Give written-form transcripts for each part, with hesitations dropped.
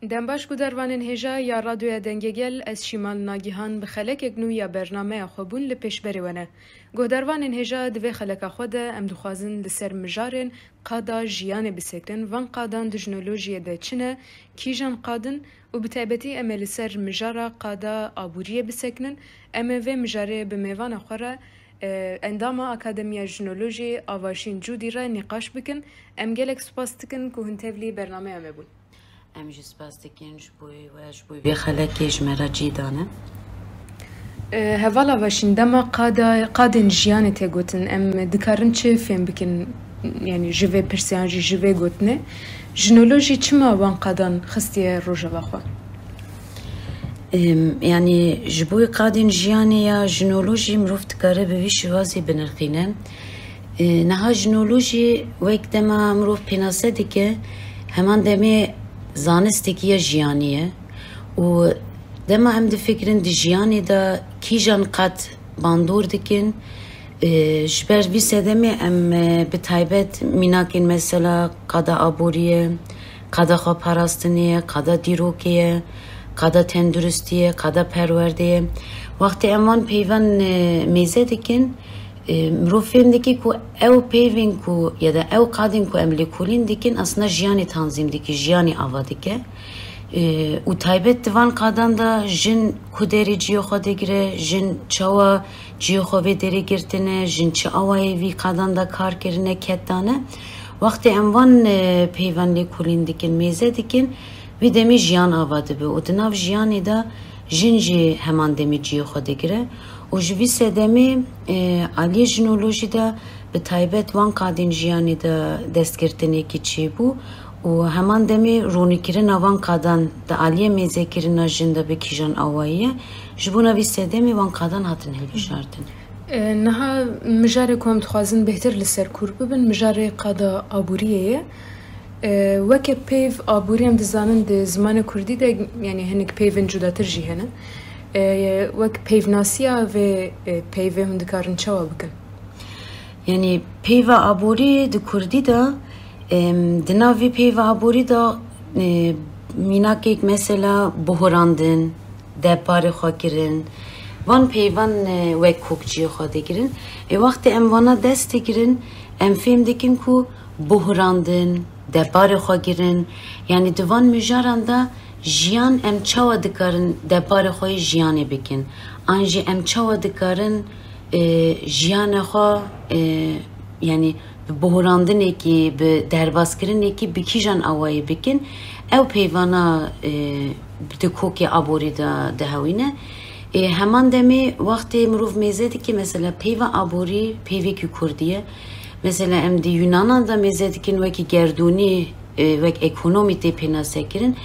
دەمباش گودەروانên hêja ya radyoya dengegel ez şîmal nagihan bi xelekek nû ya bernameya xwe bûn li pêşberê we ne. Guhdervanên hêja divê xeleka xwe de em dixwazin li ser mijarên qada jiyanê bisekrin, van qadan di jinolojiyê de çi ne, kîjan qadin û bi taybetî em ê li ser mijara qada aboriyê bisekinin, em ê vê mijarê bi mêvana xwe re endama Akademiya Jinolojî Avaşîn Cûdî re nîqaş bikin. Em gelek spas dikin ku hûn tevlî bernameya me bûn. Em ji spas dikin ji bo we ji bo vê xelekê ji me re cîdane. Hevala vaşîn dema qadên jiyanê tê gotin em dikarin çi fêm bikin, yani ji vê pirsiyan jî ji vê gotinê jinolojî çima wan qadan xistiye rojeva xwe? Yani ji bo qadên jiyanê ya jinolojî mirov dikare bi vî şîwazê binirxîne. Niha jinolojî wek dema mirov pênase dike heman demê zanistekî ya jiyanî ye û dema em difikirin di jiyanê de kîjan qad bandor dikin. Ji ber vî sedemê em bi taybet mînakên mesela qada aboriyê, qada xweparastinê, qada dîrokê ye, qada tenduristî ye, qada perwerdê ye. Wextê em wan peyvan mêze dikin, mirov fêm dike ku ew peyvên ku ya da ew qadên ku em lêkolîn dikin aslında jiyanê tanzîm dike, jiyanê ava dike. û taybet divan qadan da jin ku derê ciyê xwe digire, jin çawa ciyê xwe vê derê girtine, jin çi awayê vî qadan da kar kirine, ket dane. Wextê em van peyvan lêkolîn dikin, mêze dikin, vî demê jiyan ava dibe û di nav jiyanê de jin jî heman demê ciyê xwe digire. û ji vî sedemê aliyê jinolojî de bi taybet wan qadên jiyanê de destgirtinekî çêbû û heman demê ronîkirina wan qadan di aliyê mêzekirina jin de bi kîjan awayî ye. Ji bo vî sedemê wan qadan hatin hilbijartin. Niha mijarê ku em dixwazin bêhtir li ser kûr bibin mijarê qada aboriyê ye. Weke peyv aborî em dizanin di zimanê Kurdî de yani hinek peyvên cudatir jî hene. Wek peyvnasiya vê peyvê hûn dikarin çawa bikin? Yani peyva aborî di Kurdî de di nav vê peyva aborî de mînakek mesela buhurandin, depbarê xwe kirin, van peyvan wek kokciyê xwe dikirin. Wextê em vana dest dikirin, em fêm dikin ku buhurandin, depbarê xwe kirin. Yani di van mijaran da jiyan em çawa dikarin depbarê xwe yê jiyanê bikin. An jî em çawa dikarin jiyanê xwe yani bi buhurandinekî, bi derbaskirinekî bi kîjan awayê bikin. Ew peyvana di kokê aborî de dihewîne. Heman demê wextê mirov mêze dike mesela peyva aborî peyvekî Kurdî ye. Mesela em di Yunanan da mêze dikin wekî gerdûnî wek ekonomî tê pênase kirin.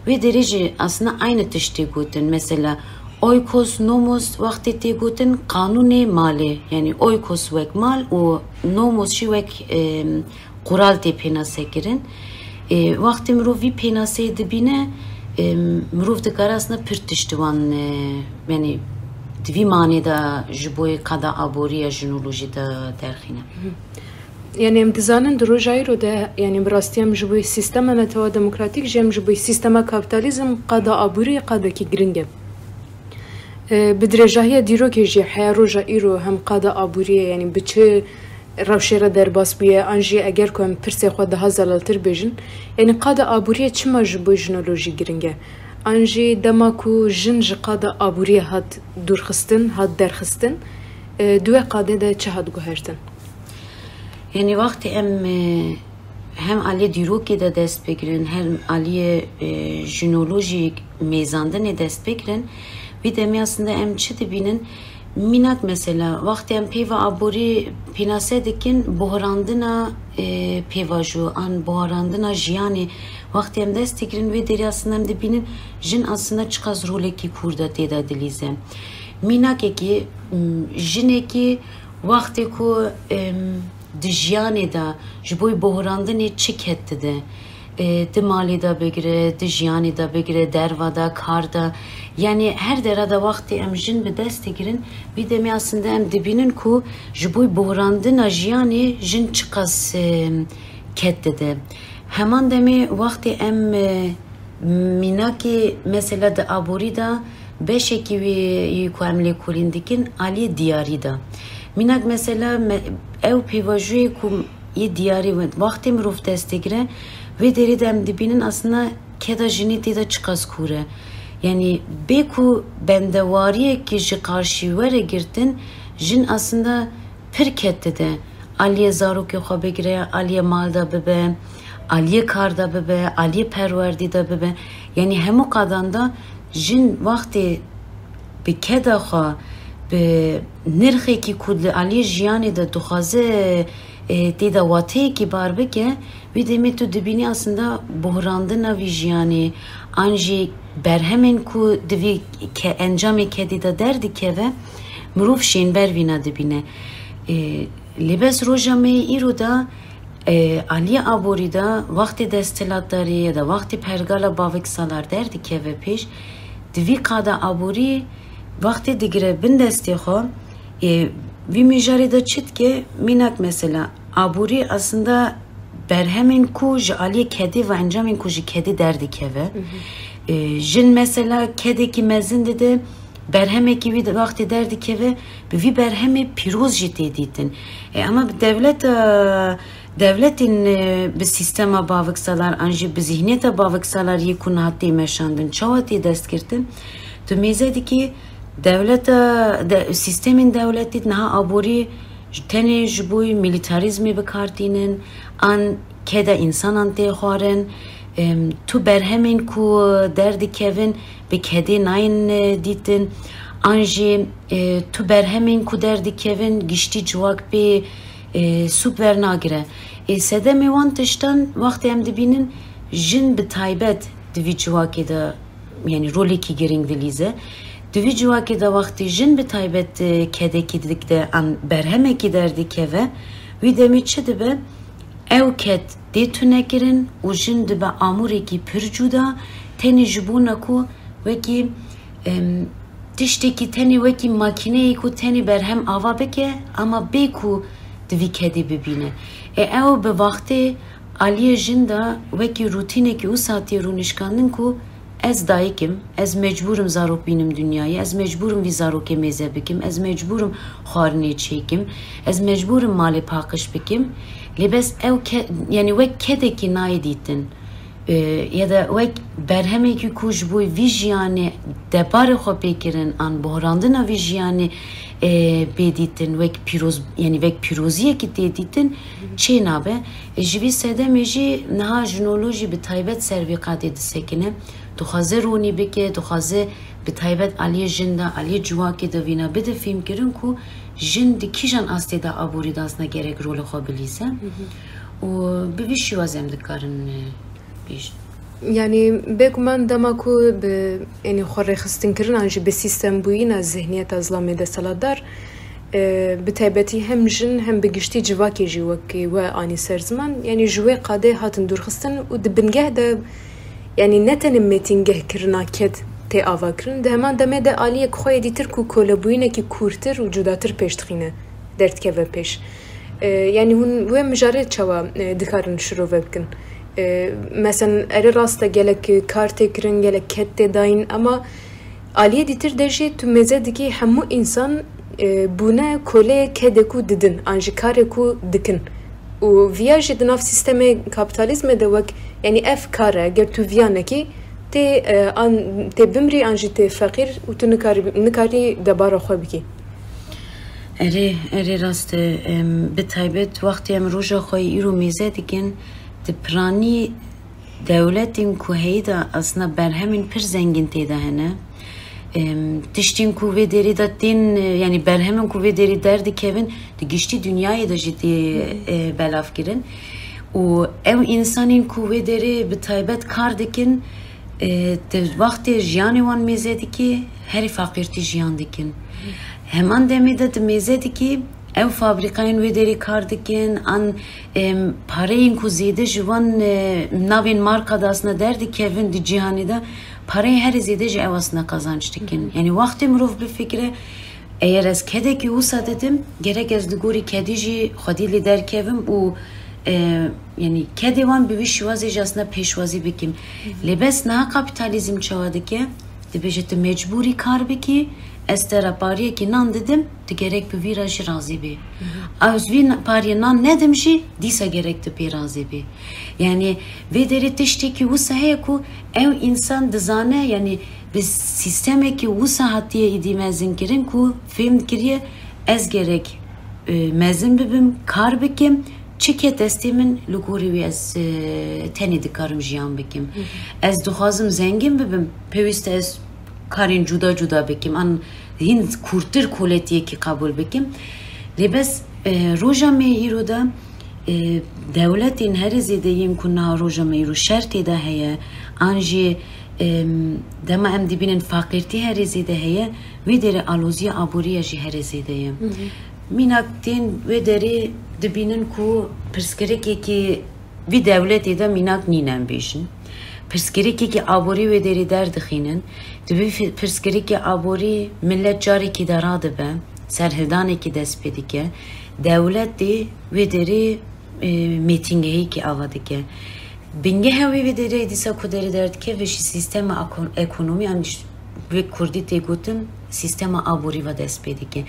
Vê derê jî aslında aynı tiştê gotin. Mesela oykos, nomos wextê tê gotin kanûnê malê. Yani oykos wek mal û nomos jî wek qural tê pênase kirin. Wextê mirov vî pênaseyê dibîne mirov dikare aslında pir tişt wan yani di vî manê de ji bo qada aborî ya jinolojî de derxîne. Yani em dizanin di roja îro de yani bi rastî em ji bo sîstema netewa demokratîk jî em ji bo sîstema kapitalizm qada aborî qadekî giring e. Bi dirêjahiya dîrokê jî heya roja îro hem qada aboriyê yani bi çi rewşê re derbas bûye an jî eger ku em pirsê xwe daha zelaltir bêjin yani qada aboriyê çima ji bo jinolojî giring e. An jî dema ku jin ji qada aboriyê hat dûrxistin, hat derxistin, duwê qadê de çi hat guhertin? Yani wextê em hem aliyê dîrokê de dest bikirin hem aliyê jinolojî mêzandinê dest bikirin. Vî demê aslında em çi dibînin mînak mesela wextê em peyva aborî pênase dikin buhrandina peyva jû an buhrandina jiyanê wextê em dest dikirin vê derê aslında em dibînin jin aslında çi qas rolekî Kurd de tê de dilîze. Mînakekî jinekî wextê ku di jiyanê de ji bo buhrandinê çi ket dide. Di malê de bigire, di jiyanê de bigire, derva da, kar da. Yani her derede wextê em jin bi dest dikirin vî demê aslında em dibînin ku ji bo buhrandina jiyanê jin çi qas ket dide. Heman demê wextê em minaki mesela da aburi da beşeki ve kuamle kulindikin ali diyari da. Minak mesela ev pivajuye kum iyi diyari ve vakti miruf destegre ve deri dem dibinin aslında keda jiniti da çıkas kure. Yani beku bendevariye ki ji karşı vere girtin jin aslında pirkette de aliye zaruk yok begire, aliye malda bebe, aliye karda bebe, aliye perverdi da bebe. Yani hemu kadanda jin vakti bi kedaha bi nirxi ki kudli aliye jiyani da duhaze tida watê ki bar bike ve demet tu dibini aslında buhrandına vi jiyani anji berhemen ku divi ke encamê kedî da derdi keve mirov şênber vîna dibîne. Libes roja me îro da aliye aborî da vaxtê desthilatdarî ya da vaxtê pergala bavek salar derdi keve pêş divî qada aborî vaxtê digire bin destê xwe vî mijarê da çit ke minak mesela aborî aslında berhemen ku ji aliye kedî ve encamên ku ji kedî derdi keve. Jin mesela kedeki mezin dedi berhemeki vi vakti derdi keve bir berhemi piroz jite ditin. Ama devletin bir sistema bağıksalar anji bir zihniyete bağıksalar yekun hatta meşandın çavati destkirtin. Tümezedi ki sistemin devleti naha abori tene jbuy militarizmi bekartinin an keda insan ante xaren tu berhemin ku derdi kevin be kedi nain ditin anji tu berhemin ku derdi kevin gişti cuvak be super nagire sedemi wantıştan vakti hem dibinin jin be taybet divi cuvaki da yani roliki giring dilize divi cuvaki da vakti jin be taybet kedeki dikte an berhemeki derdi keve ve demitçe de be evket detünekirin u jin dibe amureki pürcuda teni jibuna ku veki tişteki teni veki makineyi ku teni berhem ava beke ama beku divi kedi bibine. Ev be vakti aliye jin da veki rutineki u saati runişkandın ku ez dayıkim, ez mecburum zarok binim dünyayı, ez mecburum vi zaroke meze bikim, ez mecburum xarine çekim, ez mecburum mali pakış bikim. Libes ev yani vek kedeki naiditin ya da vek berhemeki kuş bu vijyani depare xopekirin an bohrandına vijyani beditin vek piroz yani vek piroziye ki deditin çenabe jivi sedemeji naha jinoloji bi taybet servikat edisekine duhaze roni bike duhaze bi taybet aliye jinda aliye cuvaki da vina bide film kirin ku jin dikijan asteda aburi dasna gerek rol xobilise o bir şivazem dikarin biş yani beguman damaku yani xorre xistin kirin anji be sistem buyina zihniyet azlame de saladar bi taybeti hem jin hem be gişti civaki jivaki ve ani serziman yani jwe qade hatin durxistin u dibingeh de yani neten metingeh kirna ked te avakrin de hemen deme de aliye khoy ditir ku kolabuyne ki kurtir u judatır peştxine dert keve peş yani hun ve mjare çava dikarin şuru vebkin mesela eri rasta gelek karte kirin gelek kette dain ama aliye ditir derje tu mezediki hemu insan buna kole kedeku didin anji kareku dikin u viyaje dinaf sisteme kapitalizme de vak yani ef kare ger tu viyaneki te bimri anji te fakir u tu nikari debara xwe bikî. Eri rast bi taybet vakti em roja xwe îro mêze dikin di piranî devletin ku heyda aslında berhemin pir zengin têda hene tiştîn ku vê derî da tên yani berhemin ku vê derî derdi kevin di giştî dünyayê da jî tê belav kirin û ev insanên ku vê derê bi taybet kar dikin di vaxtê jiyanê wan mêze dikî herî faqîrtî jiyan dikin heman demê de di mêze dikî ev fabrikayên vê derî kar dikin an pareyên ku zêde ji wan navên marka da aslında derdi kevin di cîhanê de parayê herî zêde ji ew aslında kazanç dikin yani vaxtê mirov bifikire eğer ez kedekî wisa dedim gerek ez li gorî kedî jî xwedî lê derkevim û yani kedivan bir şivazı jasna peşvazı bikim. Lebes na kapitalizm çavadı ki de bejete mecburi kar biki estera pariye ki nan dedim de gerek bir viraj razı bi. Azvin pariye nan ne demşi disa gerekti bir razı bi. Yani ve deri tişteki usahe ku ev insan dizane yani biz sisteme ki usahatiye idimezin kirin ku film kiriye ez gerek mezin bibim kar bikim çike testimin luguri ve ez teni dikarım jiyan bikim. Ez duhazım zengin bibim peviste ez karin juda juda bikim an hin kurtir koletiye ki kabul bikim. Lebes roja meyiro da devletin her zedeyim kunna roja meyiro şerti da heye anji dema em dibinin fakirti her zede heye ve deri alozya aburiya ji her zedeyim. Minaktin ve deri dibinin ku perskereki ki bir devleti de minak ninen bişin. Perskereki ki aburi ve deri derdixinin. Dibi perskereki aburi millet cari ki daradı be. Serhildane ki despedike. Devleti ve deri metingeyi ki avadike. Binge hevi ve deri edisa kuderi derdike ve şi sistema ekonomi yani ve kurdi tegutum sistema aburi va despedike.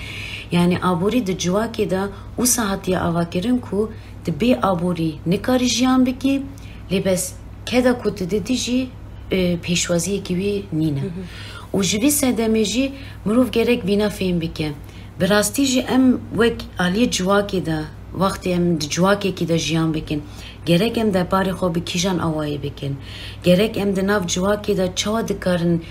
Yani aburi de cuvaki da u sahatiye avakirin ku de be aburi nikarijiyan biki lebes keda kutu de diji peşvaziye gibi nine. O jivi sedemeji muruf gerek bina fehim bike. Birasti ji em vek aliye cuvaki da vakti em de cuvaki ki da jiyan bikin. Gerek em de pari xo bi kijan avayı bikin. Gerek em de nav cuvaki da çava dikarin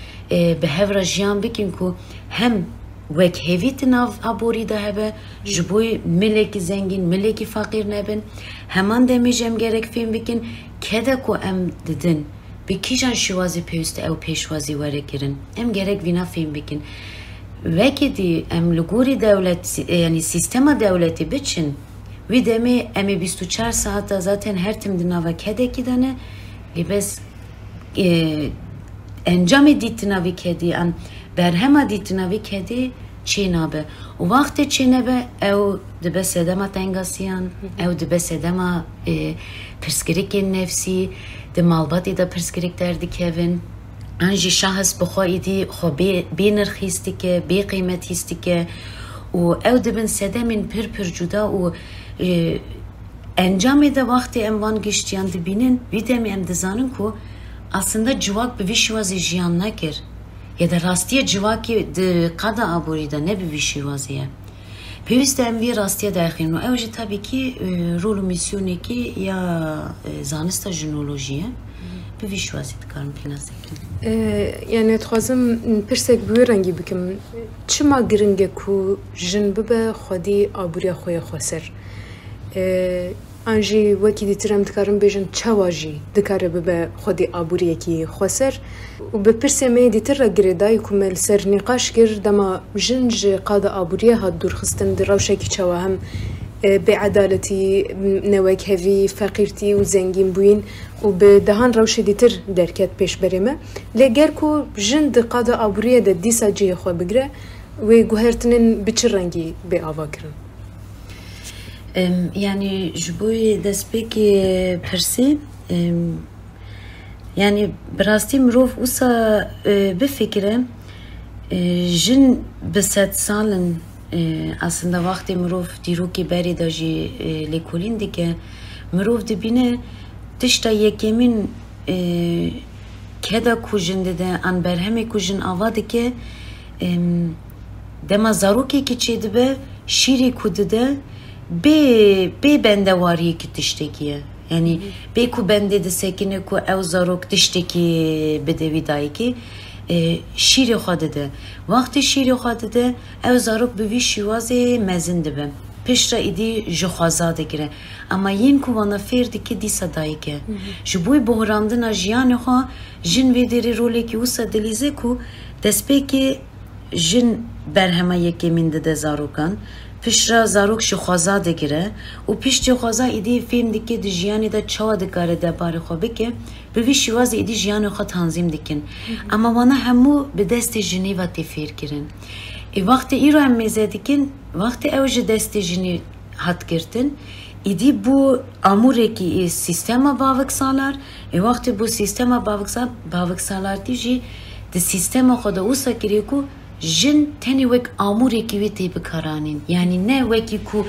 behevra jiyan bikin ku hem vek hevit nav abori da hebe jiboy meleki zengin meleki fakir nebin heman demeyeceğim gerek film bikin kede ku em dedin bi kijan şivazi peyste ev peşvazi verekirin em gerek vina film bikin vekedi em luguri devlet yani sistema devleti biçin ve demi emi 24 saatte zaten her timdina ve kede kidane libes encam editina ve kedi an berhema ditina ve kedi çinabe o vakti çinabe ev de sedema tengasiyan ev de sedema perskerikin nefsi de malbati da perskerik derdi kevin anji şahıs bukhaydi hobi binirxistike bi kıymetistike o ev de ben sedemin pür juda o encam ede vakti emvan geçtiyan dibinin videmi em dizanın ku aslında civak bir vişvazi jiyan nakir ya da rastiye civaki de kada aburida ne bir vişvaziye peviste em bir rastiye daxilin o evji tabii ki rol misyonu ki ya zanista jinolojiye bir vişvazi dikarim pinasekin yani twazım pirsek bu rengi bikim çima giringe ku jin bibe xodi aburiya xoya xoser anji weki ditiram dikarim bejin çawaji dikare bibe xodi aburiya ki xoser و به پرسیمه دیتر را گریدای کمل سر نقاش گر دما جنج قاد آبوریه هاد دور خستن در روشه کی چوا هم به عدالتی نوک هوی فقیرتی و زنگین بوین و به دهان روشه دیتر درکت پیش بریمه لگر کو جند قاد آبوریه ده دیسا جیه خو بگره و گوهرتنین بچه رنگی به آوا کرن yani jboy despeki persi yani birasti mirov usa bifikre jin biset salin aslında vakti mirov diroki beri da ji lekolin dike mirov dibine tişta yekemin keda kujin de an berheme kujin ava dike dema zaruki ki çedibe şiri kudude be bende variye ki tiştekiye yani beku bende de sekine ku ev zarok tişteki bedevi dayi ki şiri xade de vakti şiri xade de ev zarok bevi şivaze mezin de be peşra idi jxazade gire ama yin ku vana ferdi ki disa dayi ki jbuy bohrandına jiyane xo jin vederi role ki usa delize ku despeki jin berhema yekeminde de zarokan پیشرا زاروک شخوازا دگیره و پیش شخوازا ایدی فیلم دیگه دی جیانی دا چوا دکاره دا باری خوبه که به وی شواز ایدی جیانی خود تنظیم دکن اما وانا همو به دست جنی و تفیر کرن وقتی ای رو هم میزه دکن وقتی اوج دست جنی حد کردن İdi bu amureki sistema bavıksalar. Vakti bu sistema bavıksalar diji de sistema koda usa kiriku jin teni vek amureki viti bikaranin. Yani ne veki ku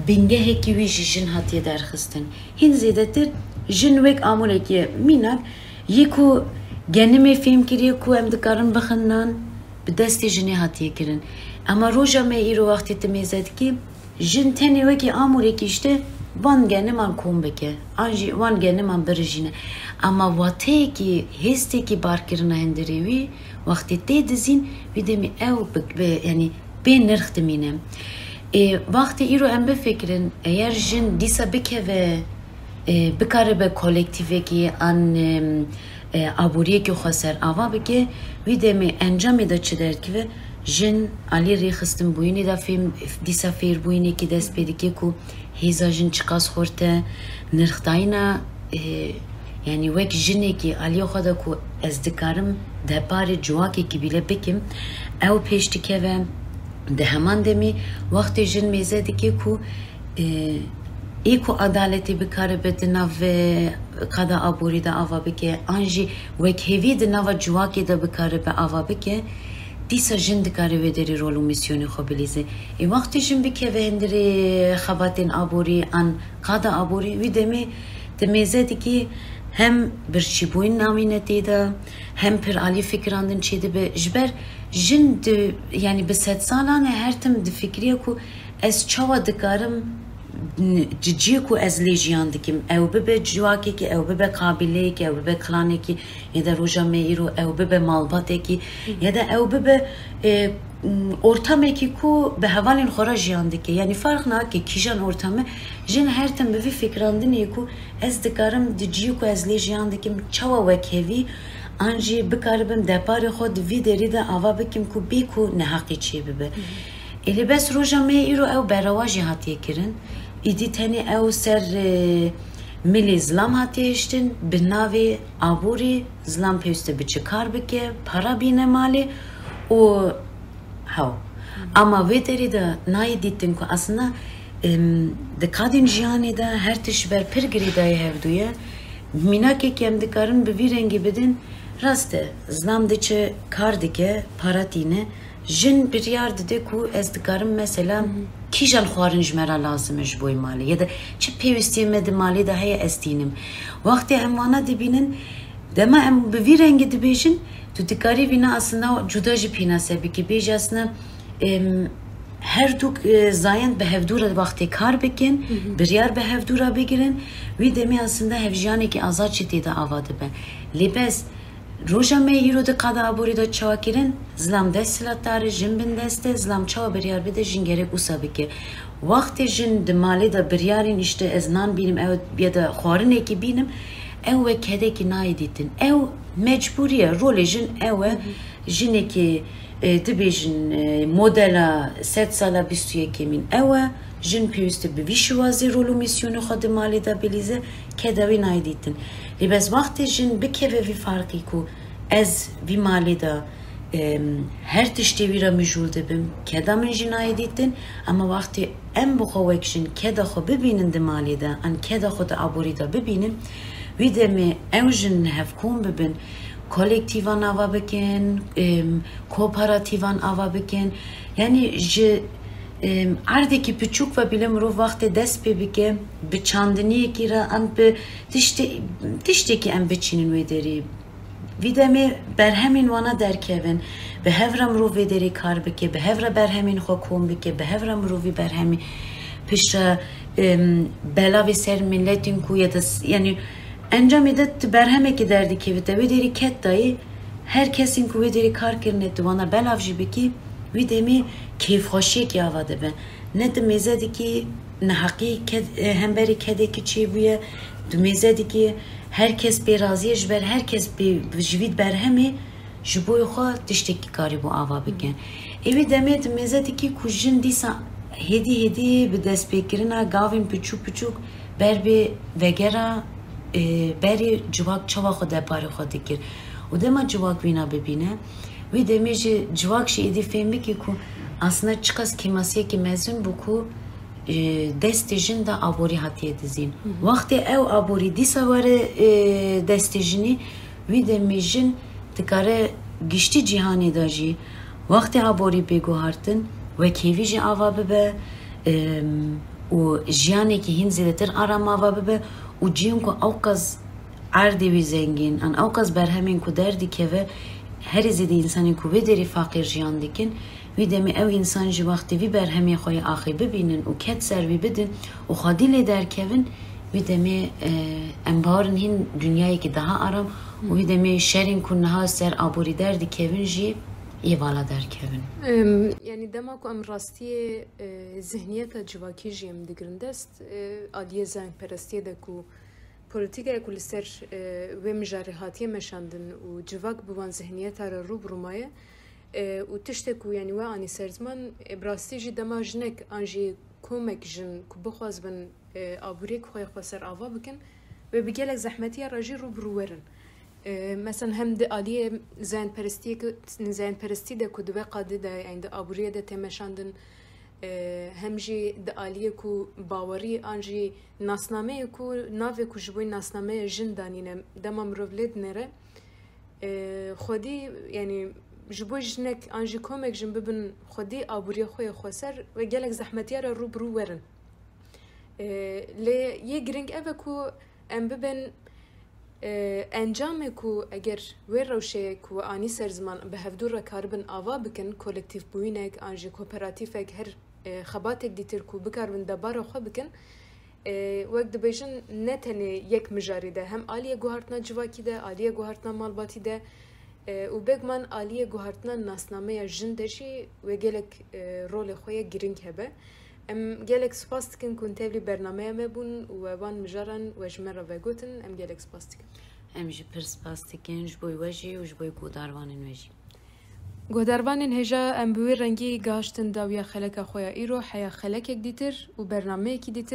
bingeheki vi jin hatiye derxistin. Hin zedetir jin vek amureki minak yiku genime film kiriku em dikarın bakından bi desti jini hatiye kirin. Ama roja me iro vakti temizet ki jin teni veki amureki işte van geneman kombeke, anji van geneman berjine. Ama vate ki heste ki barkirna henderevi, vakti te dizin videmi ev yani ben nırhtıminem. Vakti iro embe fikrin eğer jin disa bikeve bikare kolektive ki an aburiye ki xaser ava bike videmi encam eda çeder ki ve jin ali rixistim buyini da film disa fer buyini ki dest pedike ku heza jin çıkas xorte nırhtayna yani vek jine ki aliyo xada ku ez dikarım depare cuvaki ki bile bikim ev peştike ve de heman demi vakti jin meze dike ku eko adaleti bikare bedina ve kada aburi da ava bike anji vek hevi de nava cuvaki da bikare be ava bike disa jin dikare vederi rolu misyonu xobilize. Vakti jin bike ve hendiri xabatin aburi an kada aburi videmi demeze diki hem bir çibuin namineti da hem per ali fikrandın çedi be jber jin de yani be set salane her tem de fikriye ku es çava dikarım cici ku ez lejiyan dikim ev bebe civaki ki ev bebe kabile ki ev bebe klane ki ya da roja meiro ev bebe malbate ki ya da ev bebe ortamı ki ku be havalin xora jiyan dike yani fark na ki kijan ortamı jin her tem be fikrandın ku ez dikarım cici ku ez lejiyan dikim çava ve kevi anji bikaribim depari xod videri de ava bikim ku bi ku ne haqiqi bebe eli bes roja meiro ev berawaji hatiye kirin İdi teni ev ser mili zlam hatiye iştin binavi aburi zlam peyste bir çıkar bike para bine mali o hav ama vederi de nayi dittin ku aslında de kadın jiyani da her tişber pir giridayı hevduya minake kem dikarın bir rengi bedin raste zlam diçe kar dike para tine jin bir yer dedi ku ez dikarım mesela kijan xwarin jmera lazım eş boy mali ya da çi pevistiyemedi mali da heye estinim vakti emvana dibinin dema em bir rengi dibejin tu dikari vina aslında cudaji pina sebi ki bej aslında her duk zayen behevdura vakti kar bekin bir yer behevdura begirin ve demi aslında hevjani ki azat çiti da avadı ben libes roja me iro de kada aburi da çakirin zlam destilatari jimbin deste zlam çava bir yer bide jin gerek usabike vakti jin de mali da bir yerin işte eznan binim ev ya da xwarin eki binim ev ve kedeki naiditin ev mecburiye role jin ev jineki dibijin modela set sala bistuye kemin ev jin piyuste bir vişuvazi rolu misyonu xadı mali da bilize kedavi naiditin libes vakti jin bir keve vi farkı ku ez vi mali da her tişte vira müjul debim keda min jinayeditin ama vakti en bu xovek jin keda xo bibinin de mali da an keda xo da aburi da bibinin vi de mi ev jin hevkun bibin kolektivan ava bikin kooperativan ava bikin yani ardeki küçük ve bilim ruh vakti dest bebike bir çandını kira an bir tişteki en biçinin vederi videmi berhemin vana derkeven be hevram ruh vederi karbike be hevra berhemin hokum bike be hevram ruhi berhemi pişa bela ve ser milletin ku ya da yani encam edet berheme ki derdi ki vederi ket dayı herkesin ku vederi kar kirnetti vana belavji biki videmi keyif hoşi ki avadı ben ne de mezedi ki ne hakikat hem beri kedeki çibuye de mezedi ki herkes bir razıya jber herkes bir jvid berhemi jboy xo tişteki kari bu ava biken evi demet mezedi ki kujin disa hedi bir despekirina gavin küçük berbi vegera beri civak çava xo depari xo dikir o dema civak vina bebine ve demeji civak şey edi femi ki ku aslında çıkas kimasiye ki mezun bu ku دستی جن دا آبوری هاتیه دزین وقتی او آبوری دیسا واره دستی جنی وی دمی جن تکاره گشتی جهانی دا جی وقتی آبوری بگو هارتن و کیوی جی آوا ببه و جیانی که هین زیدتر آرام آوا ببه و جیون که اوکاز عردی وی زنگین ان اوکاز برهمین که دردی که و هر زیدی انسانی که وی داری فقیر جیان دیکن وی دمی او انسان جی وقتی وی برهمی خوی آخی ببینن و کت سر وی بدن و خادی لی در کون وی دمی انبارن هین دنیایی که daha آرام و وی دمی شرین کنها سر آبوری دردی کون جی یه والا در کون یعنی دما کو ام راستی ذهنیت جواکی جیم دگرند است عالیه زنگ پرستی دکو politika kuliser ve müjarihatiye meşandın u civak buvan zihniyet ara rub rumaye u tişte ku yani ve ani serzman brasti ji dema jinek anji komek jin ku bixwaz bin abure ku xoy xaser ava bikin ve bigelek zahmetiye raji rub ruwerin mesela hem de aliye zayn peresti de ku dve qadi de yani de abure de temeşandın هم جی د عالیه کو باوری انجی ناسنامه کو ناوی کو جبوی ناسنامه جن دانینه دمام رولید نره خودی یعنی جبوی جنک انجی کومک جن ببن خودی آبوری خوی خوسر و گلک زحمتیه را رو برو ورن لی یه گرنگ اوه کو ام ببن انجام کو اگر ور روشه کو آنی سرزمان به هفدور را کاربن آوا بکن کولکتیف بوینک انجی کوپراتیفک هر خباتك ديتر كو بكار من دبارة خو بكن وقت دبيجن نتني يك مجاري ده هم آلية جوهرتنا جواكي ده آلية جوهرتنا مالباتي ده وبيجمان آلية جوهرتنا ناسنامه جن دشي وجالك رول خويا جرينك هبه ام جالك سباستكن كنتابلي برنامه مبون ووان مجارن وجمرة وجوتن ام جالك سباستكن ام جي برسباستكن جبوي وجي وجبوي قداروانن وجي گوداروانین هجا ام بوی رنگی گاشتن داویا خلک خویا ایرو حیا خلک یک دیتر و برنامه کی دیتر